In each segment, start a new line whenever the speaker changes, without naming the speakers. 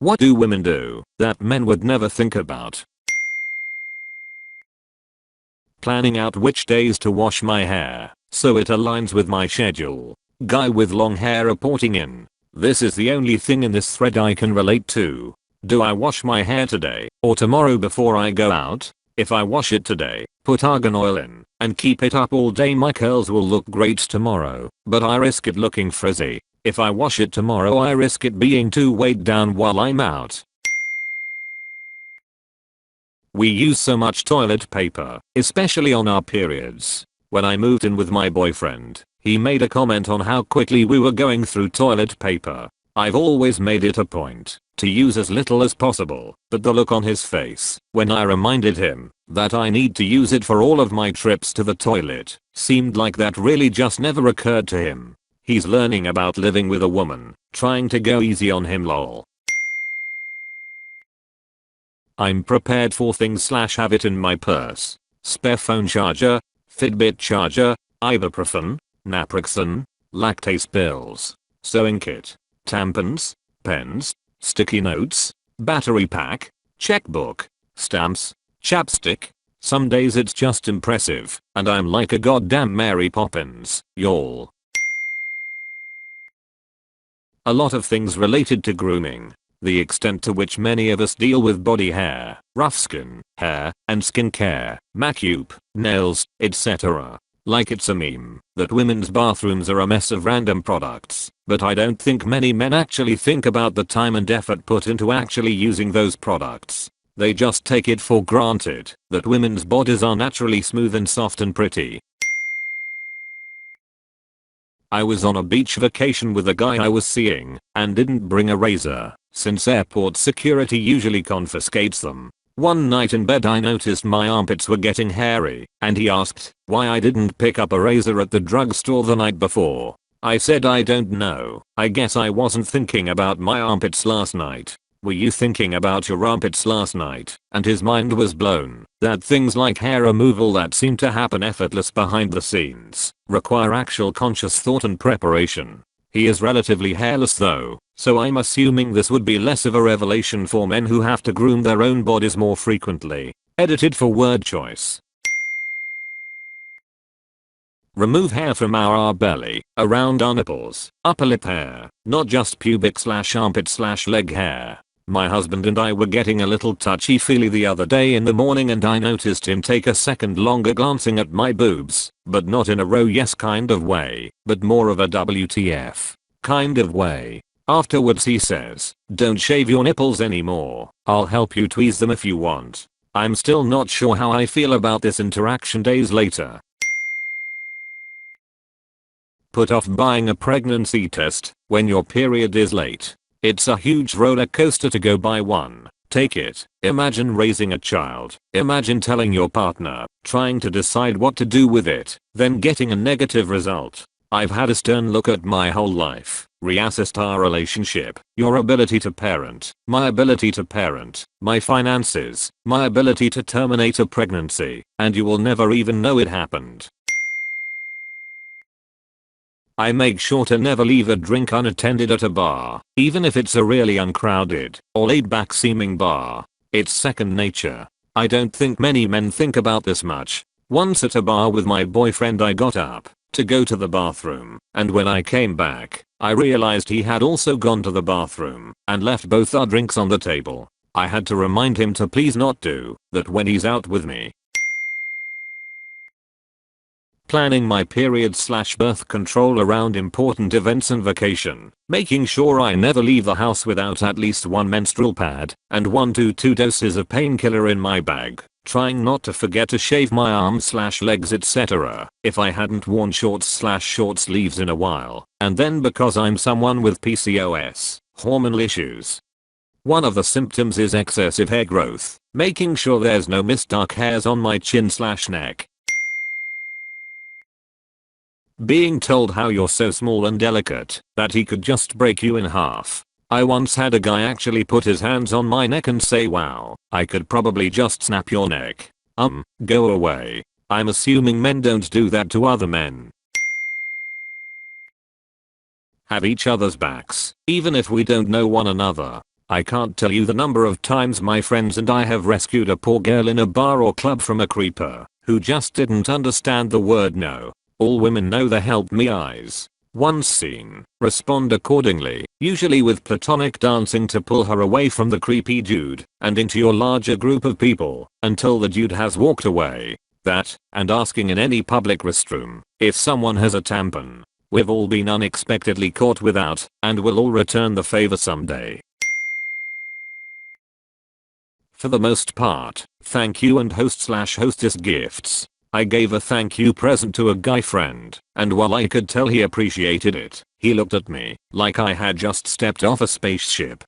What do women do that men would never think about? Planning out which days to wash my hair so it aligns with my schedule. Guy with long hair reporting in. This is the only thing in this thread I can relate to. Do I wash my hair today or tomorrow before I go out? If I wash it today, put argan oil in, and keep it up all day, my curls will look great tomorrow, but I risk it looking frizzy. If I wash it tomorrow, I risk it being too weighed down while I'm out. We use so much toilet paper, especially on our periods. When I moved in with my boyfriend, he made a comment on how quickly we were going through toilet paper. I've always made it a point to use as little as possible, but the look on his face when I reminded him that I need to use it for all of my trips to the toilet seemed like that really just never occurred to him. He's learning about living with a woman, trying to go easy on him lol. I'm prepared for things / have it in my purse. Spare phone charger, Fitbit charger, ibuprofen, naproxen, lactase pills, sewing kit, tampons, pens, sticky notes, battery pack, checkbook, stamps, chapstick. Some days it's just impressive and I'm like a goddamn Mary Poppins, y'all. A lot of things related to grooming. The extent to which many of us deal with body hair, rough skin, hair, and skincare, makeup, nails, etc. Like it's a meme that women's bathrooms are a mess of random products, but I don't think many men actually think about the time and effort put into actually using those products. They just take it for granted that women's bodies are naturally smooth and soft and pretty. I was on a beach vacation with a guy I was seeing and didn't bring a razor since airport security usually confiscates them. One night in bed I noticed my armpits were getting hairy and he asked why I didn't pick up a razor at the drugstore the night before. I said I don't know, I guess I wasn't thinking about my armpits last night. Were you thinking about your armpits last night? And his mind was blown that things like hair removal that seem to happen effortless behind the scenes require actual conscious thought and preparation. He is relatively hairless though, so I'm assuming this would be less of a revelation for men who have to groom their own bodies more frequently. Edited for word choice. Remove hair from our belly, around our nipples, upper lip hair, not just pubic / armpit / leg hair. My husband and I were getting a little touchy-feely the other day in the morning and I noticed him take a second longer glancing at my boobs, but not in a "row yes" kind of way, but more of a WTF kind of way. Afterwards he says, "Don't shave your nipples anymore, I'll help you tweeze them if you want." I'm still not sure how I feel about this interaction days later. Put off buying a pregnancy test when your period is late. It's a huge roller coaster to go buy one. Take it. Imagine raising a child. Imagine telling your partner, trying to decide what to do with it, then getting a negative result. I've had a stern look at my whole life, reassessed our relationship, your ability to parent, my ability to parent, my finances, my ability to terminate a pregnancy, and you will never even know it happened. I make sure to never leave a drink unattended at a bar, even if it's a really uncrowded or laid-back seeming bar. It's second nature. I don't think many men think about this much. Once at a bar with my boyfriend I got up to go to the bathroom, and when I came back, I realized he had also gone to the bathroom and left both our drinks on the table. I had to remind him to please not do that when he's out with me. Planning my period / birth control around important events and vacation. Making sure I never leave the house without at least one menstrual pad and 1 to 2 doses of painkiller in my bag. Trying not to forget to shave my arms / legs etc. if I hadn't worn shorts / short sleeves in a while. And then because I'm someone with PCOS, hormonal issues. One of the symptoms is excessive hair growth. Making sure there's no missed dark hairs on my chin / neck. Being told how you're so small and delicate that he could just break you in half. I once had a guy actually put his hands on my neck and say, "Wow, I could probably just snap your neck." Go away. I'm assuming men don't do that to other men. Have each other's backs, even if we don't know one another. I can't tell you the number of times my friends and I have rescued a poor girl in a bar or club from a creeper who just didn't understand the word no. All women know the help me eyes. Once seen, respond accordingly, usually with platonic dancing to pull her away from the creepy dude and into your larger group of people until the dude has walked away. That, and asking in any public restroom if someone has a tampon. We've all been unexpectedly caught without, and will all return the favor someday. For the most part, thank you and host/hostess gifts. I gave a thank you present to a guy friend, and while I could tell he appreciated it, he looked at me like I had just stepped off a spaceship.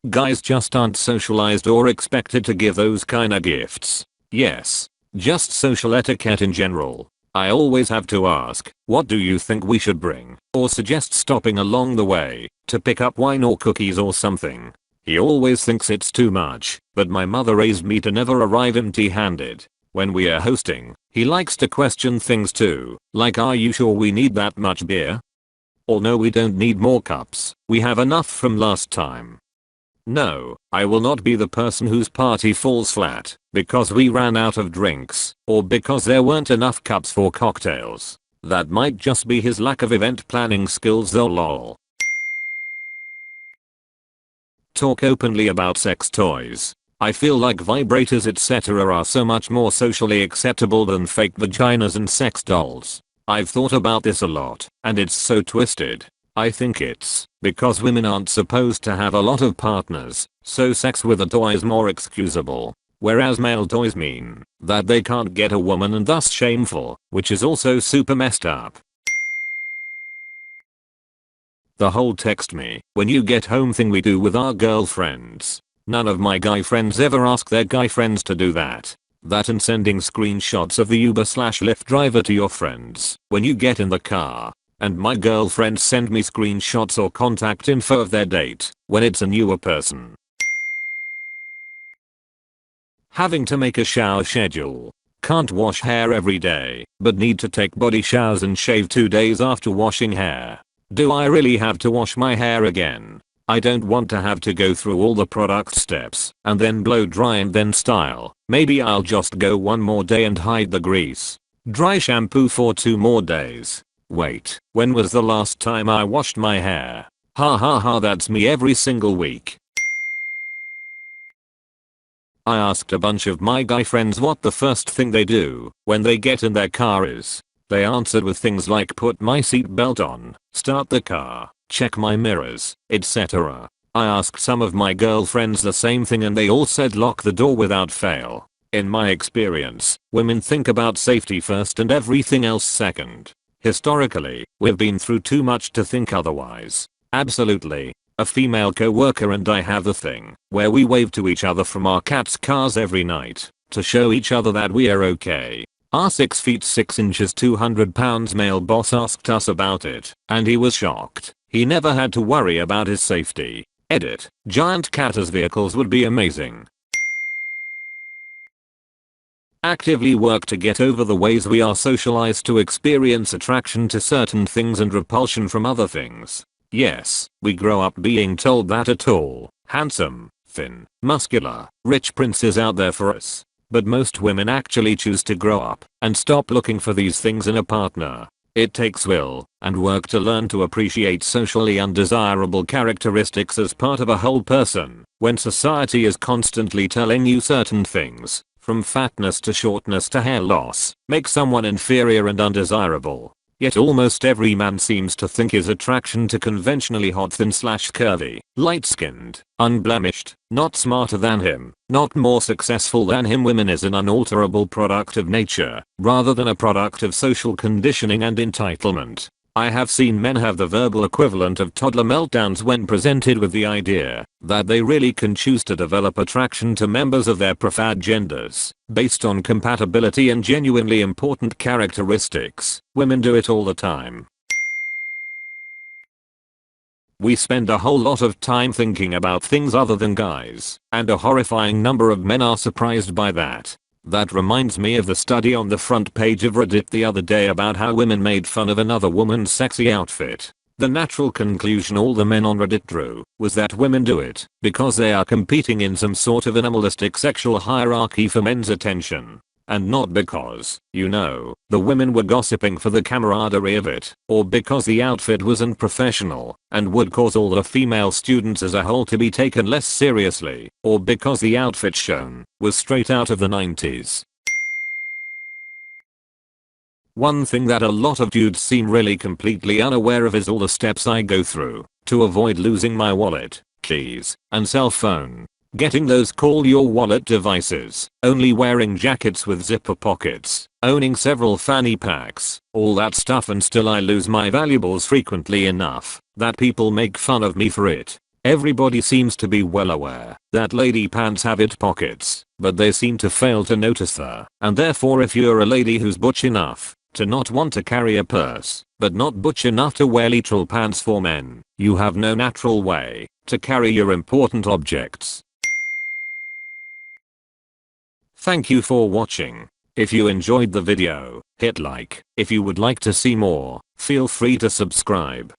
Guys just aren't socialized or expected to give those kinda gifts. Yes, just social etiquette in general. I always have to ask, what do you think we should bring? Or suggest stopping along the way to pick up wine or cookies or something. He always thinks it's too much, but my mother raised me to never arrive empty-handed. When we are hosting, he likes to question things too, like are you sure we need that much beer? Or no, we don't need more cups, we have enough from last time. No, I will not be the person whose party falls flat because we ran out of drinks or because there weren't enough cups for cocktails. That might just be his lack of event planning skills though, lol. Talk openly about sex toys. I feel like vibrators etc. are so much more socially acceptable than fake vaginas and sex dolls. I've thought about this a lot, and it's so twisted. I think it's because women aren't supposed to have a lot of partners, so sex with a toy is more excusable. Whereas male toys mean that they can't get a woman and thus shameful, which is also super messed up. The whole text me when you get home thing we do with our girlfriends. None of my guy friends ever ask their guy friends to do that. That and sending screenshots of the Uber/Lyft driver to your friends when you get in the car. And my girlfriends send me screenshots or contact info of their date when it's a newer person. Having to make a shower schedule. Can't wash hair every day, but need to take body showers and shave 2 days after washing hair. Do I really have to wash my hair again? I don't want to have to go through all the product steps and then blow dry and then style. Maybe I'll just go 1 more day and hide the grease. Dry shampoo for 2 more days. Wait, when was the last time I washed my hair? Ha ha ha, that's me every single week. I asked a bunch of my guy friends what the first thing they do when they get in their car is. They answered with things like put my seatbelt on, start the car, check my mirrors, etc. I asked some of my girlfriends the same thing and they all said lock the door without fail. In my experience, women think about safety first and everything else second. Historically, we've been through too much to think otherwise. Absolutely. A female co-worker and I have the thing where we wave to each other from our cat's cars every night to show each other that we are okay. Our 6 feet 6 inches 200 pounds male boss asked us about it, and he was shocked. He never had to worry about his safety. Edit. Giant cat as vehicles would be amazing. Actively work to get over the ways we are socialized to experience attraction to certain things and repulsion from other things. Yes, we grow up being told that a tall, handsome, thin, muscular, rich prince is out there for us. But most women actually choose to grow up and stop looking for these things in a partner. It takes will and work to learn to appreciate socially undesirable characteristics as part of a whole person when society is constantly telling you certain things, from fatness to shortness to hair loss, make someone inferior and undesirable. Yet almost every man seems to think his attraction to conventionally hot thin/curvy, light-skinned, unblemished, not smarter than him, not more successful than him women is an unalterable product of nature, rather than a product of social conditioning and entitlement. I have seen men have the verbal equivalent of toddler meltdowns when presented with the idea that they really can choose to develop attraction to members of their preferred genders based on compatibility and genuinely important characteristics. Women do it all the time. We spend a whole lot of time thinking about things other than guys, and a horrifying number of men are surprised by that. That reminds me of the study on the front page of Reddit the other day about how women made fun of another woman's sexy outfit. The natural conclusion all the men on Reddit drew was that women do it because they are competing in some sort of animalistic sexual hierarchy for men's attention. And not because, the women were gossiping for the camaraderie of it, or because the outfit was unprofessional and would cause all the female students as a whole to be taken less seriously, or because the outfit shown was straight out of the 90s. One thing that a lot of dudes seem really completely unaware of is all the steps I go through to avoid losing my wallet, keys, and cell phone. Getting those call your wallet devices, only wearing jackets with zipper pockets, owning several fanny packs, all that stuff, and still I lose my valuables frequently enough that people make fun of me for it. Everybody seems to be well aware that lady pants have it pockets, but they seem to fail to notice that, and therefore if you're a lady who's butch enough to not want to carry a purse, but not butch enough to wear literal pants for men, you have no natural way to carry your important objects. Thank you for watching. If you enjoyed the video, hit like. If you would like to see more, feel free to subscribe.